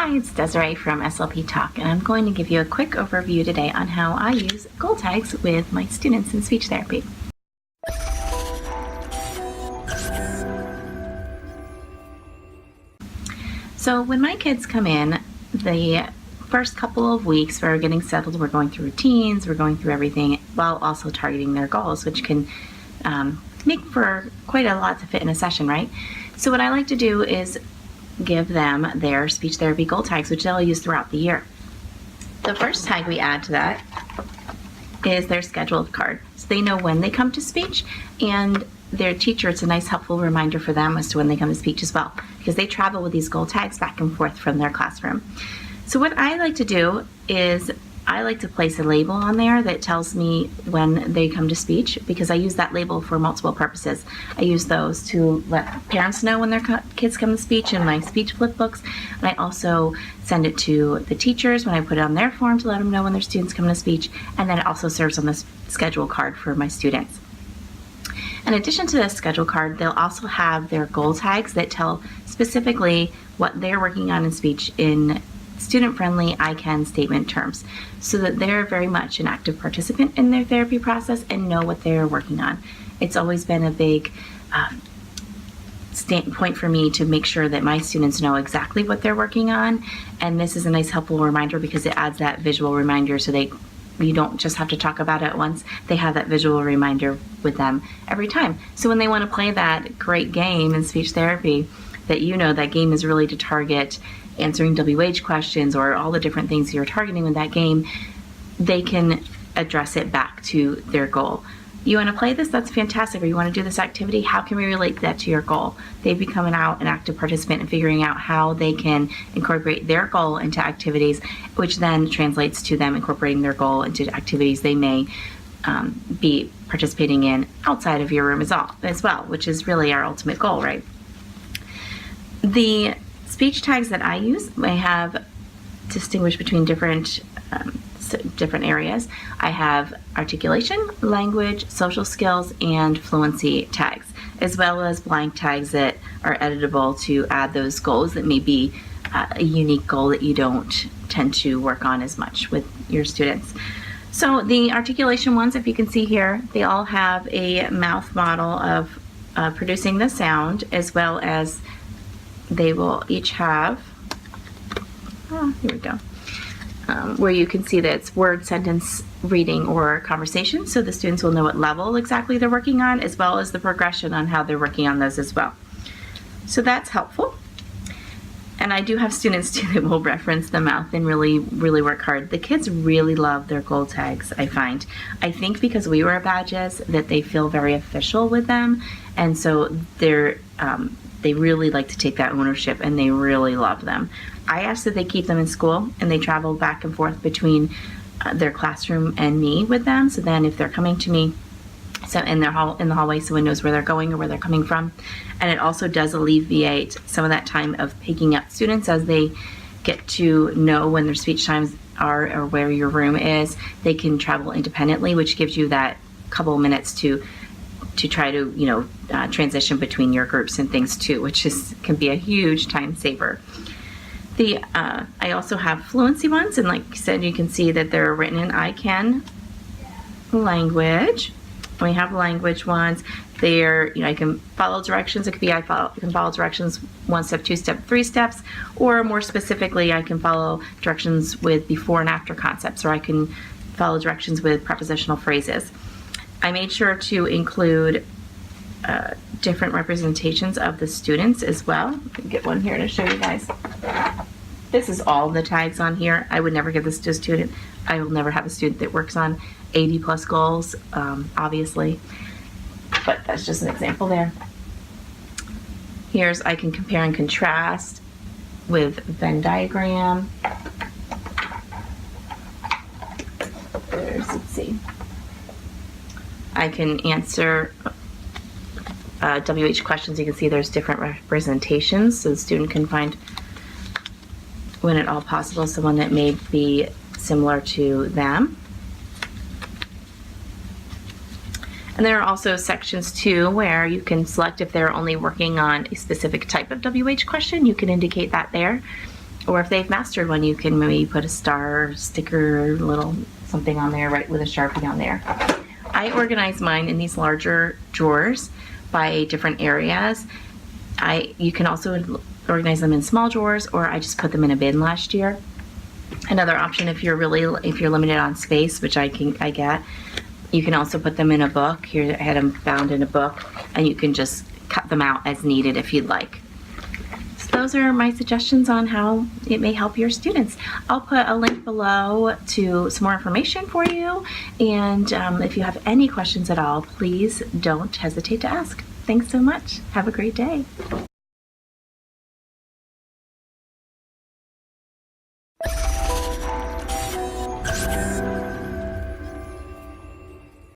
Hi, it's Desiree from SLPTalk, and I'm going to give you a quick overview today on how I use goal tags with my students in speech therapy. So when my kids come in, the first couple of weeks we're getting settled, we're going through routines, we're going through everything while also targeting their goals, which can make for quite a lot to fit in a session, right? So what I like to do is give them their speech therapy goal tags, which they'll use throughout the year. The first tag we add to that is their scheduled card. So they know when they come to speech, and their teacher, it's a nice helpful reminder for them as to when they come to speech as well, because they travel with these goal tags back and forth from their classroom. So what I like to do is I like to place a label on there that tells me when they come to speech, because I use that label for multiple purposes. I use those to let parents know when their kids come to speech in my speech flip books, and I also send it to the teachers when I put it on their form to let them know when their students come to speech, and then it also serves on the schedule card for my students. In addition to the schedule card, they'll also have their goal tags that tell specifically what they're working on in speech in student-friendly I can statement terms, so that they're very much an active participant in their therapy process and know what they're working on. It's always been a big point for me to make sure that my students know exactly what they're working on, and this is a nice helpful reminder because it adds that visual reminder, so you don't just have to talk about it at once. They have that visual reminder with them every time. So when they want to play that great game in speech therapy, that you know that game is really to target answering WH questions or all the different things you're targeting with that game, they can address it back to their goal. You want to play this? That's fantastic. Or you want to do this activity? How can we relate that to your goal? They become an active participant in figuring out how they can incorporate their goal into activities, which then translates to them incorporating their goal into activities they may be participating in outside of your room as well, which is really our ultimate goal, right? The speech tags that I use, I have distinguished between different areas. I have articulation, language, social skills, and fluency tags, as well as blank tags that are editable to add those goals that may be a unique goal that you don't tend to work on as much with your students. So the articulation ones, if you can see here, they all have a mouth model of producing the sound, as well as they will each have, here we go, where you can see that it's word, sentence, reading, or conversation, so the students will know what level exactly they're working on, as well as the progression on how they're working on those as well. So that's helpful. And I do have students too that will reference the mouth and really work hard. The kids really love their goal tags, I find. I think because we wear badges that they feel very official with them, and so they really like to take that ownership, and they really love them. I ask that they keep them in school, and they travel back and forth between their classroom and me with them. So then if they're coming to me, so in the hallway, someone knows where they're going or where they're coming from. And it also does alleviate some of that time of picking up students as they get to know when their speech times are or where your room is. They can travel independently, which gives you that couple of minutes to try to transition between your groups and things too, which can be a huge time saver. I also have fluency ones, and like I said, you can see that they're written in I can language. We have language ones. I can follow directions. It could be I can follow directions 1 step, 2 step, 3 steps, or more specifically, I can follow directions with before and after concepts, or I can follow directions with prepositional phrases. I made sure to include different representations of the students as well. I can get one here to show you guys. This is all the tags on here. I would never give this to a student. I will never have a student that works on 80 plus goals, obviously, but that's just an example there. I can compare and contrast with Venn diagram. Let's see. I can answer WH questions. You can see there's different representations, so the student can find, when at all possible, someone that may be similar to them. And there are also sections too where you can select if they're only working on a specific type of WH question. You can indicate that there. Or if they've mastered one, you can maybe put a star, sticker, little something on there, right, with a Sharpie on there. I organize mine in these larger drawers by different areas. You can also organize them in small drawers, or I just put them in a bin last year. Another option, if you're limited on space, which I get, you can also put them in a book. Here I had them bound in a book, and you can just cut them out as needed if you'd like. So those are my suggestions on how it may help your students. I'll put a link below to some more information for you, and if you have any questions at all, please don't hesitate to ask. Thanks so much. Have a great day.